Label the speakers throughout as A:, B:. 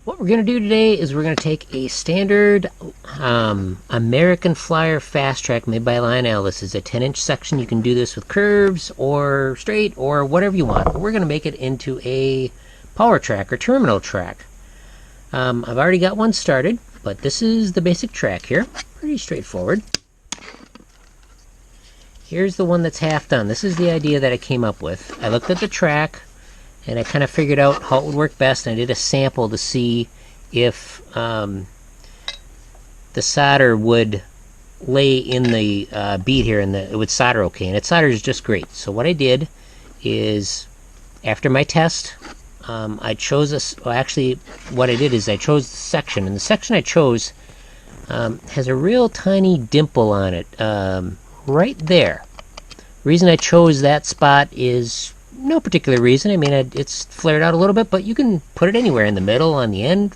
A: What we're going to do today is we're going to take a standard American Flyer Fastrack made by Lionel. This is a 10-inch section. You can do this with curves or straight or whatever you want. But we're going to make it into a power track or terminal track. I've already got one started, but this is the basic track here. Pretty straightforward. Here's the one that's half done. This is the idea that I came up with. I looked at the track, and I kind of figured out how it would work best, and I did a sample to see if the solder would lay in the bead here, and it would solder okay, and it solders just great. So what I did is, after my test, I chose what I did is I chose the section, and the section I chose has a real tiny dimple on it, right there. The reason I chose that spot is no particular reason. I mean, it's flared out a little bit, but you can put it anywhere, in the middle, on the end.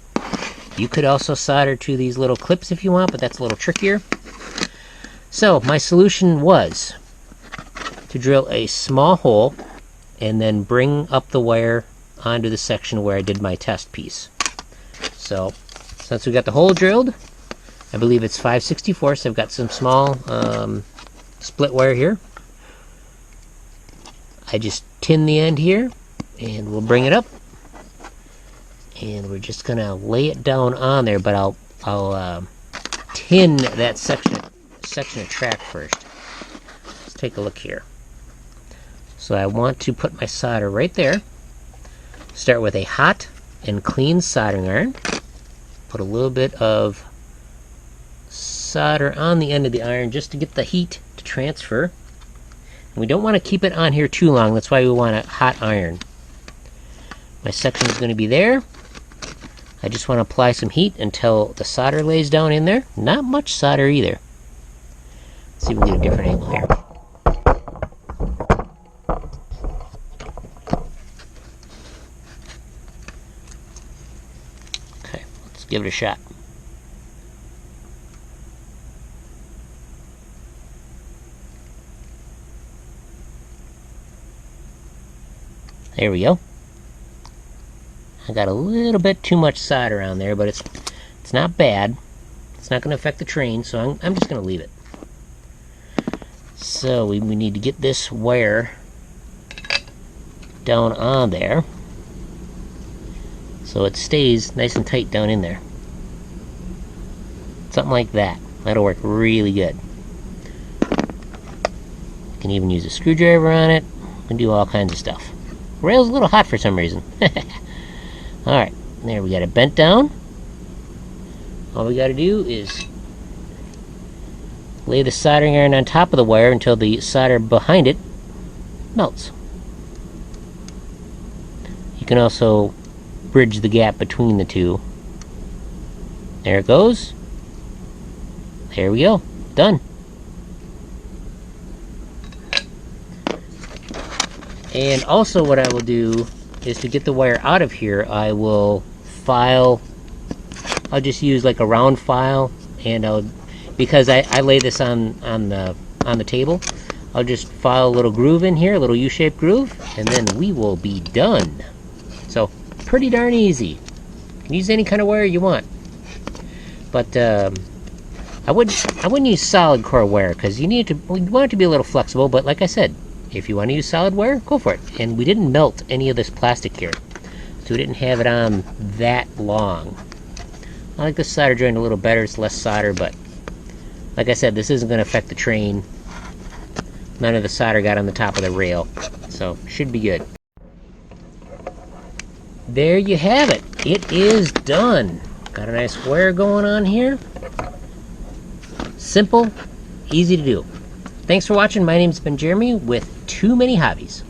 A: You could also solder to these little clips if you want, but that's a little trickier. So my solution was to drill a small hole and then bring up the wire onto the section where I did my test piece. So since we got the hole drilled, I believe it's 5/64, so I've got some small split wire here. I just tin the end here, and we'll bring it up, and we're just gonna lay it down on there. But I'll tin that section of track first. Let's take a look here. So I want to put my solder right there. Start with a hot and clean soldering iron. Put a little bit of solder on the end of the iron just to get the heat to transfer. We don't want to keep it on here too long. That's why we want a hot iron. My section is going to be there. I just want to apply some heat until the solder lays down in there. Not much solder either. Let's see if we can get a different angle here. Okay, let's give it a shot. There we go. I got a little bit too much solder on there, but it's not bad. It's not going to affect the train, so I'm just going to leave it. So we need to get this wire down on there so it stays nice and tight down in there. Something like that. That'll work really good. You can even use a screwdriver on it and do all kinds of stuff. Rail's a little hot for some reason. Alright, there we got it bent down. All we got to do is lay the soldering iron on top of the wire until the solder behind it melts. You can also bridge the gap between the two. There it goes. There we go. Done. And also what I will do is, to get the wire out of here, I'll just use like a round file, and because I lay this on the table, I'll just file a little groove in here, a little U-shaped groove, and then we will be done. So pretty darn easy. You can use any kind of wire you want, but I wouldn't use solid core wire, because we want it to be a little flexible. But like I said, if you want to use solid wire, go for it. And we didn't melt any of this plastic here, so we didn't have it on that long. I like the solder joint a little better. It's less solder, but like I said, this isn't going to affect the train. None of the solder got on the top of the rail, so should be good. There you have it. It is done. Got a nice wire going on here. Simple, easy to do. Thanks for watching. My name's been Jeremy with Too Many Hobbies.